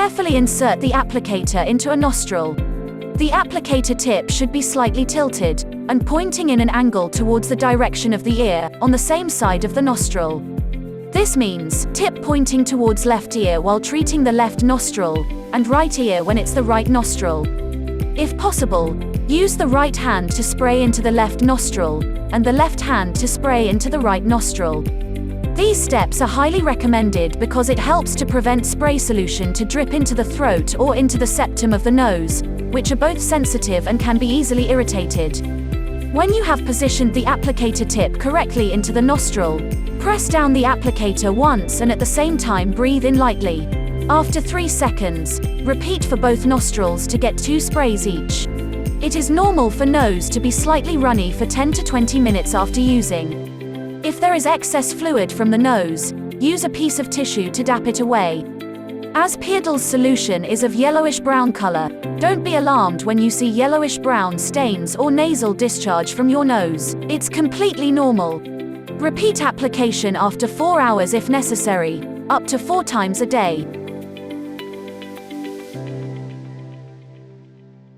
Carefully insert the applicator into a nostril. The applicator tip should be slightly tilted and pointing in an angle towards the direction of the ear, on the same side of the nostril. This means tip pointing towards left ear while treating the left nostril, and right ear when it's the right nostril. If possible, use the right hand to spray into the left nostril, and the left hand to spray into the right nostril. These steps are highly recommended because it helps to prevent spray solution to drip into the throat or into the septum of the nose, which are both sensitive and can be easily irritated. When you have positioned the applicator tip correctly into the nostril, press down the applicator once and at the same time breathe in lightly. After 3 seconds, repeat for both nostrils to get 2 sprays each. It is normal for nose to be slightly runny for 10 to 20 minutes after using. If there is excess fluid from the nose, use a piece of tissue to dab it away. As Pirdal's solution is of yellowish-brown color, don't be alarmed when you see yellowish-brown stains or nasal discharge from your nose. It's completely normal. Repeat application after 4 hours if necessary, up to 4 times a day.